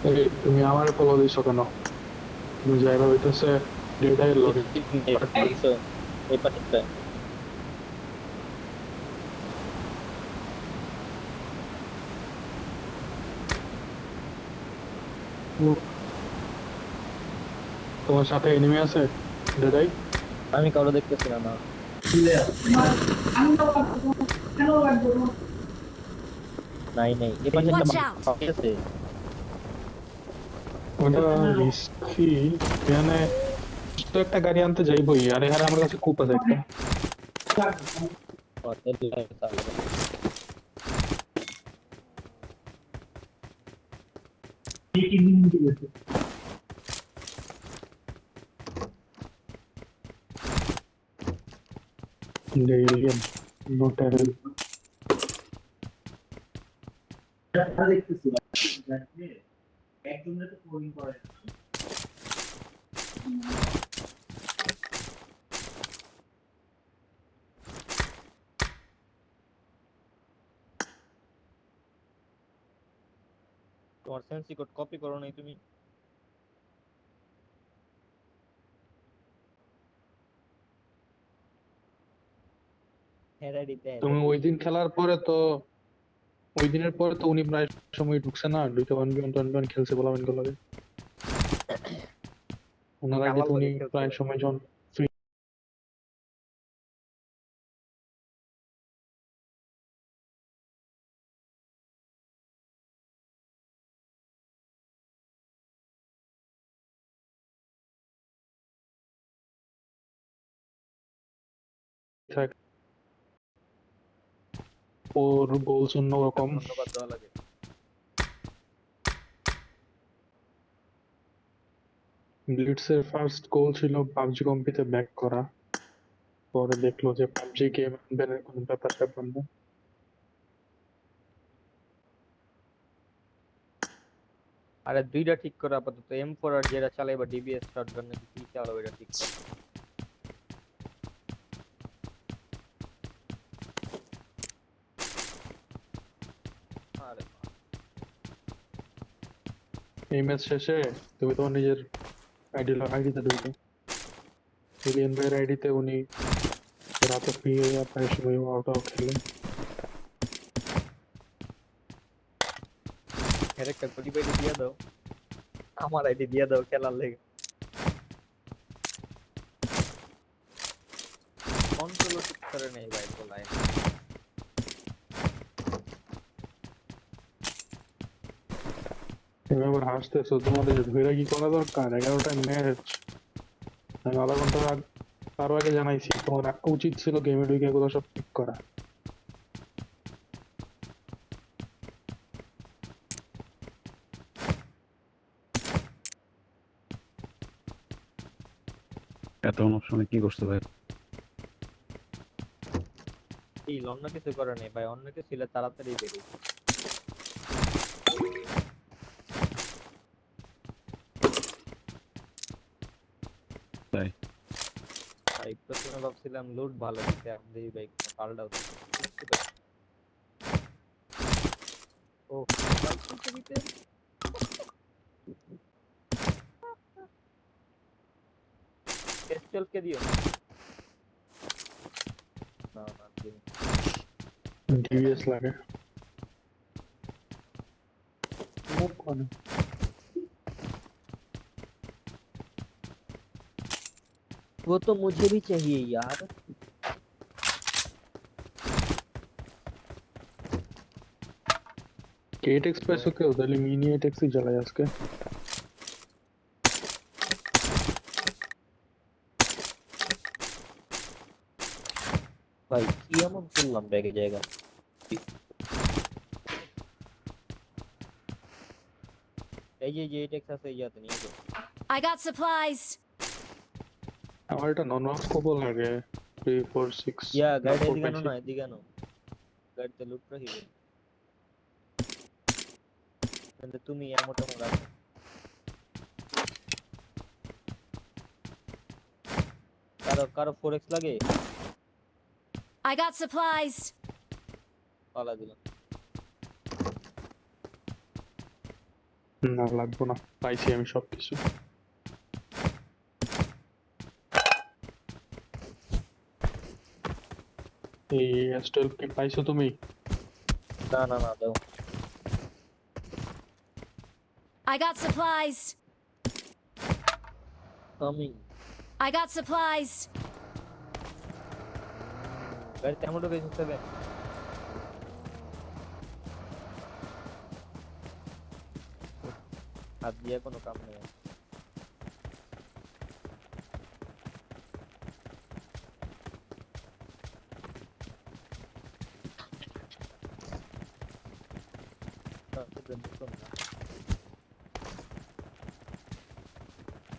এই তুমি আমার ফলো দিছো কেন? তুমি যাইবা হইতেছে ডেটাইল লগে পার্টনার। দেখছো এই পাশেরটা? তোমার সাথে এনিমি আছে ডেটাই? আমি কারো দেখতেছি না, না। নাই নাই, এই পাশে একটা Watch out! বাড়ি আছে। ওটা রিস্কি। এখানে তো একটা গাড়ি আনতে যাইবই, আর এখানে আমার কাছে খুব আছে একটা। ও, তাহলে আলাদা। ডেইলিয়ান নোটের। তোমার সেন্সি কোড কপি করো নাই তুমি? হেরাই দিতে তুমি ওই দিন খেলার পরে তো, ওই দিনের পরে তো উনি প্রায় সময় ঢুকছে না, দুইটা 1v1 খেলছে বলাবেন গুলোকে। ওনার আগে কালার তো উনি লগে খেলছিল। প্রায় সময় যখন ফ্রি থাকে, ওর গোলস অন্যরকম। ধন্যবাদ দেওয়া লাগে। ব্লিটসের ফার্স্ট গোল ছিল পাবজি কম্পিতে ব্যাক করা। পরে দেখলো যে পাবজি গেম ব্যানের কোনো ব্যাপার স্যাপার না। আরে দুইটা ঠিক করো আপাতত, M4 আর যেটা চালাইবা ডিবিএস শটগান নাকি কি চালাবে এটা ঠিক করো। আরে এই ম্যাচ শেষে তুমি তোমার নিজের আইডিতে ঢুকবে। এলিয়ান ভাইয়ের আইডিতে উনি রাতে ফ্রি হয়ে প্রায় সময় আউট খেলে। এর একটা গরিব আইডি দিয়ে দাও, আমার আইডি দিয়ে দাও খেলার লেগে। কন্ট্রোলও ঠিক করে নেই ভাই বলাই। তুমি আবার হাসতেছো, তোমাদের ধৈর্য কি করা দরকার? 11টা ম্যাচ, আমি আধা ঘন্টা তারও আগে জানাইছি তোমার উচিত ছিল গেমে ঢুকে এগুলো সব ঠিক করা। এত অপশনে কি করতে ভাই? এই অন্য কিছু করে নেই ভাই, অন্য কিছু ছিল তাড়াতাড়ি বেরিয়ে। তাই ভাই প্রথমে ভাবছিলাম লুট ভালো দিতে, এখন দেখি ভাই পাল্টাও কিচ্ছু তো। ও ভাই কিনতে দিতে S12 কে দিও। না না দিও না। ডিভিএস লাগে মুখ মানে। वो तो मुझे भी चाहिए यार। কেট এক্সপ্রেসও কেউ তাহলে মিনি ট্যাক্সি চালায় আজকে। ভাই কি এমন করলাম ব্যাগে জায়গা? এই যে টেক্স আছে ইয়াতে নিয়ে যাও। I got supplies! আমার এটা নন স্কোপও লাগে 3 4 6 ইয়া না গাড়িটা 4 এদিকে 5 আনো না, 6 এদিকে আনো। গাড়িতে লুট রাখিবে কিন্তু তুমি এমনটা মনে রাখো। কারো কারো 4x লাগে? I got supplies! পালা দিলাম। না লাগবো না, পাইছি আমি সবকিছু। এই S12 কি পাইছো তুমি? না না না দাও। I got supplies. Coming. I got supplies. গাড়ি তেমন ঢুকে যাবে। হাত দিয়ে কোনো কাম নেই।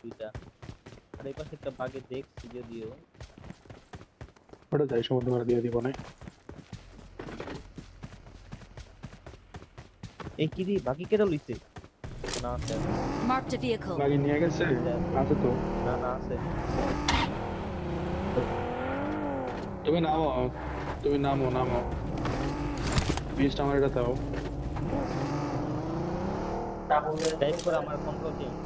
দুইটা আর এই পাশে একটা বাগে দেখছি যদিও। ওটা যাই সময় তোমার দিয়ে দিব না। এই কি দি বাকি কেটে লইছে? না আছে। Marked a vehicle. বাকি নিয়ে গেছে? আছে তো। না না আছে। তুমি নামো, তুমি নামো নামো, বিশটা আমার এটা দাও। টাইপ করে আমার কন্ট্রোল চেঞ্জ।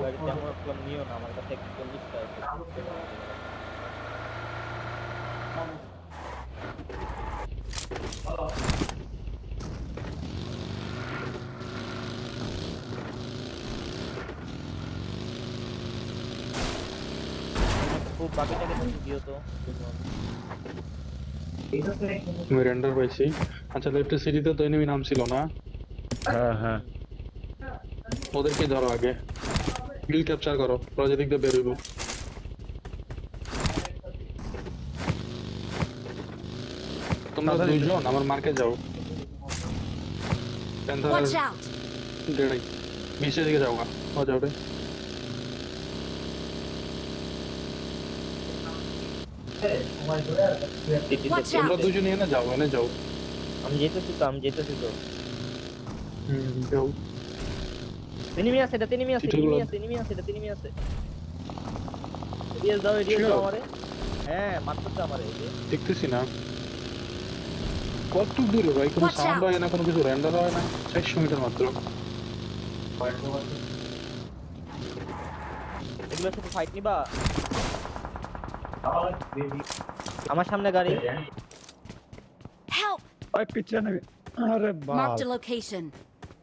গাড়ি তেমন প্রবলেম নিও না, আমার কাছে 41টা আছে। খুব বাকিটাকে তুমি দিও তো। আমি রেন্ডার পাইছি। আচ্ছা, লেফটের সিটিতে তো এনিমি নাম ছিল না? হ্যাঁ হ্যাঁ ওদেরকে ধরো আগে, কিল ক্যাপচার করো, ওরা যেদিক দিয়ে বেরোইব। তোমরা দুইজন আমার মার্কে যাও। Panther Watch out. গেড়াই বিশের দিকে যাও গা, ও যাও রে। Watch তোমরা out. দুজনে এনে যাও, এনে যাও। আমি যেতেছি তো, আমি যেতেছি তো। যাও। এনিমি আছে, এটা এনিমি আছে, চিঠিগুলো- এনিমি আছে, এনিমি আছে, এটা এনিমি আছে। এরিয়াস দাও, এরিয়াস Sure. দাও আমারে। হ্যাঁ, মারতেছে আমারে এই যে। দেখতেছি না কত দূরে ভাই, কোনো Watch সাউন্ড out. হয় না, কোনো কিছু রেন্ডার হয় না। 400 মিটার মাত্র। এগুলোর সাথে ফাইট নিবা? আমার সামনে গাড়ি। Help. ভাই পিছনে নেবে। আরে বাপ, Marked a location.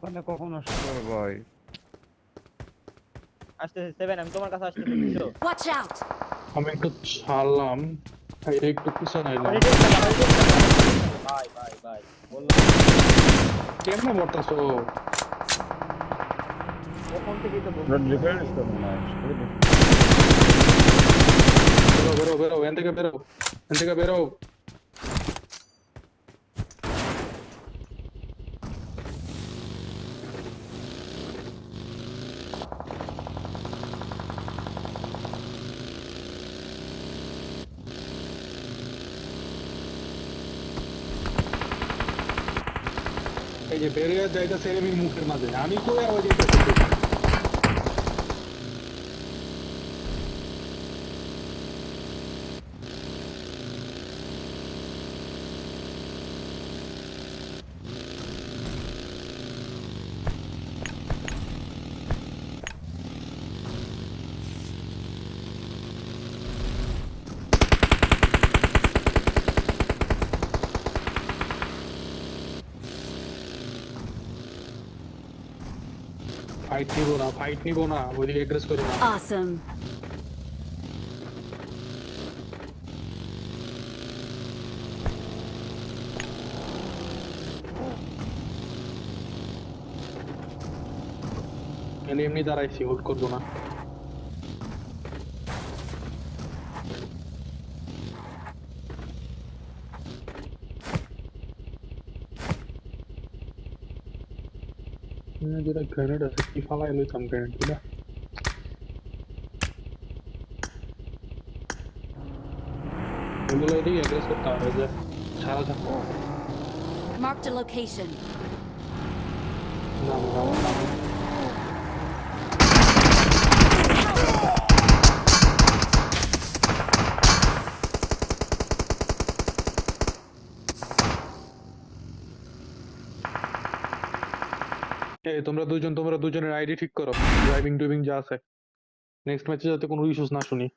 মানে কখন আসছে ভাই? আসতেছে 7, আমি তোমার কাছে আসতেছি বুঝছো? Watch out. আমি একটু ছাড়লাম, এটা একটু পিছনে এলাম। আমার এরিয়াস দাও, আমার এরিয়াস দাও। ভাই ভাই ভাই বললাম কেমনে মরতাছো? কখন থেকে তো বলছি। রিফারেন্স তো মনে হয়। বেরো বেরো বেরো, এখান থেকে বেরো, এখান থেকে বেরো। এই যে বেরিয়ে যাইতেছে এনিমির মুখের মাঝে, আমি কই আর ওই যাইতেছি। ফাইট নিবো না, ফাইট নিবো না, ওইদিকে এগ্রেস করো না। Awesome. আমি এমনি দাঁড়াইছি, হুট করবো না। যেটা গ্রেনেড আছে, কি ফালাই লইতাম গ্রেনেড গুলা। এগুলো এদিকে এগ্রেস করতে হবে, যে ছাড়া থাকো। Marked a location. নাম নাম নাম। এই তোমরা দুজনের আইডি ঠিক করো, ড্রাইভিং টুইভিং যা আছে। নেক্সট ম্যাচে যাতে কোনো ইস্যুস না শুনি।